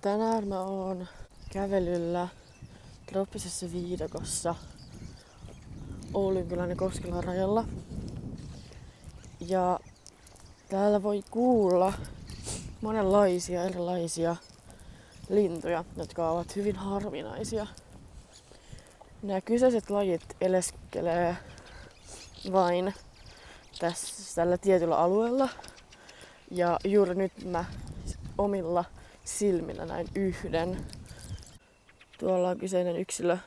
Tänään mä oon kävelyllä trooppisessa viidakossa Oulunkylän ja Koskelan rajalla. Ja täällä voi kuulla monenlaisia erilaisia lintuja, jotka ovat hyvin harvinaisia. Nämä kyseiset lajit eleskelee vain tällä tietyllä alueella. Ja juuri nyt mä omilla silmillä näin yhden. Tuolla on kyseinen yksilö.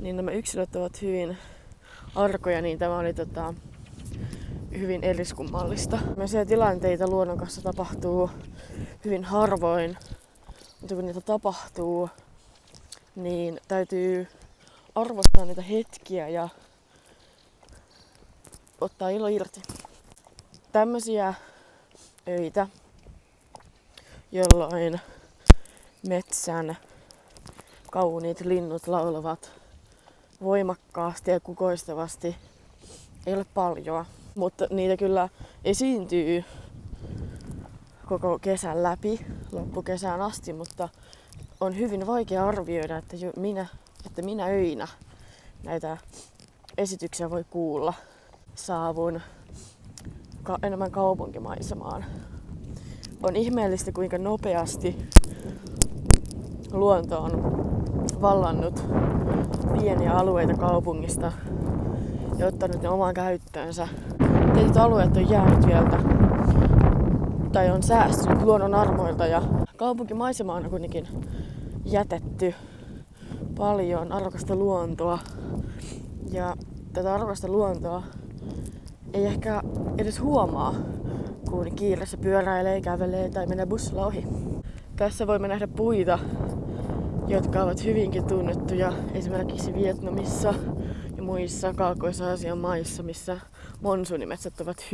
Niin nämä yksilöt ovat hyvin arkoja, niin tämä oli hyvin eriskummallista. Tällaisia tilanteita luonnon kanssa tapahtuu hyvin harvoin, mutta kun niitä tapahtuu, niin täytyy arvostaa niitä hetkiä ja ottaa ilo irti. Tämmöisiä öitä, jolloin metsän kauniit linnut laulavat voimakkaasti ja kukoistavasti, ei ole paljon, mutta niitä kyllä esiintyy koko kesän läpi, loppukesään asti, mutta on hyvin vaikea arvioida, että minä öinä näitä esityksiä voi kuulla. Saavun enemmän kaupunkimaisemaan. On ihmeellistä, kuinka nopeasti luonto on vallannut pieniä alueita kaupungista ja ottanut ne omaan käyttöönsä. Tietyt alueet on jäänyt vielä tai on säästynyt luonnon armoilta ja kaupunkimaisemaan on kuitenkin jätetty paljon arvokasta luontoa. Ja tätä arvokasta luontoa ei ehkä edes huomaa, kun kiireessä pyöräilee, kävelee tai menee bussilla ohi. Tässä voimme nähdä puita, jotka ovat hyvinkin tunnettuja esimerkiksi Vietnamissa ja muissa Kaakkois-Aasian maissa, missä monsuunimetsät ovat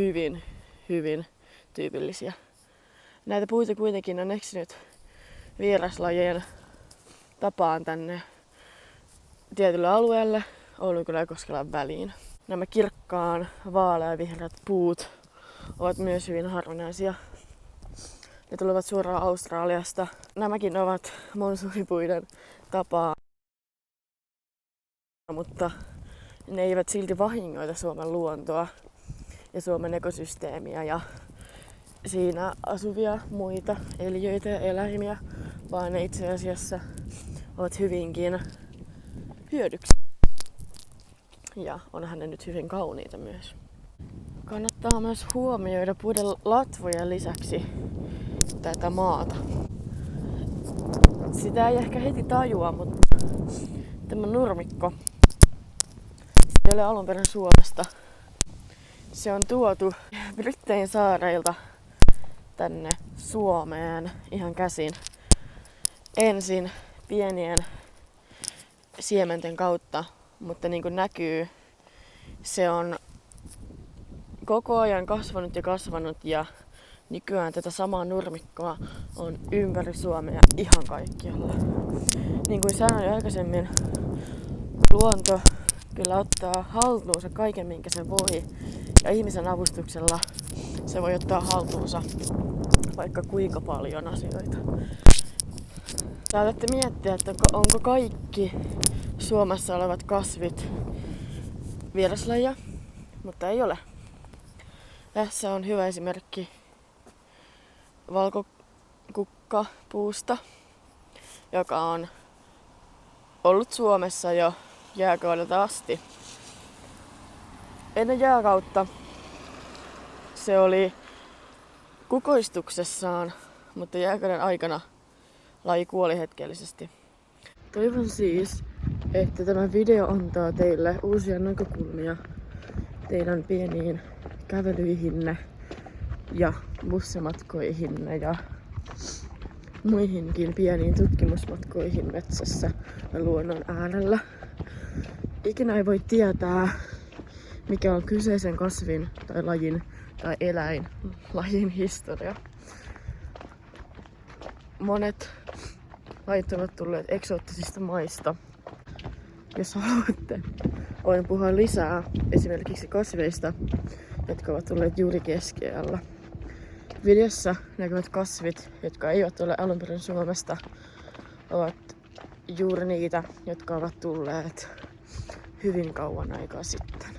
hyvin tyypillisiä. Näitä puita kuitenkin on eksynyt vieraslajien tapaan tänne tietylle alueelle Oulunkylän ja Koskelan väliin. Nämä kirkkaan vaaleavihreät puut ovat myös hyvin harvinaisia. Ne tulevat suoraan Australiasta. Nämäkin ovat monsuunipuiden tapaa, mutta ne eivät silti vahingoita Suomen luontoa ja Suomen ekosysteemiä ja siinä asuvia muita eliöitä ja eläimiä, vaan ne itse asiassa ovat hyvinkin hyödyksi. Ja onhan ne nyt hyvin kauniita myös. Kannattaa myös huomioida puiden latvojen lisäksi tätä maata. Sitä ei ehkä heti tajua, mutta tämä nurmikko ei ole alun perin Suomesta. Se on tuotu Brittein saareilta tänne Suomeen ihan käsin. Ensin pienien siementen kautta, mutta niin kuin näkyy, se on koko ajan kasvanut ja nykyään tätä samaa nurmikkoa on ympäri Suomea ihan kaikkialla. Niin kuin sanoin jo aikaisemmin, luonto kyllä ottaa haltuunsa kaiken, minkä se voi. Ja ihmisen avustuksella se voi ottaa haltuunsa vaikka kuinka paljon asioita. Saatatte miettiä, että onko kaikki Suomessa olevat kasvit vieraslajeja, mutta ei ole. Tässä on hyvä esimerkki valkokukkapuusta, joka on ollut Suomessa jo jääkaudelta asti. Ennen jääkautta se oli kukoistuksessaan, mutta jääkauden aikana laji kuoli hetkellisesti. Toivon siis, että tämä video antaa teille uusia näkökulmia teidän pieniin kävelyihinne ja bussimatkoihinne ja muihinkin pieniin tutkimusmatkoihin metsässä ja luonnon äärellä. Ikinä ei voi tietää, mikä on kyseisen kasvin tai lajin tai eläinlajin historia. Monet lajit ovat tulleet eksoottisista maista. Jos haluatte, voin puhua lisää esimerkiksi kasveista, jotka ovat tulleet juuri keskiajalla. Videossa näkyvät kasvit, jotka eivät ole alun perin Suomesta, ovat juuri niitä, jotka ovat tulleet hyvin kauan aikaa sitten.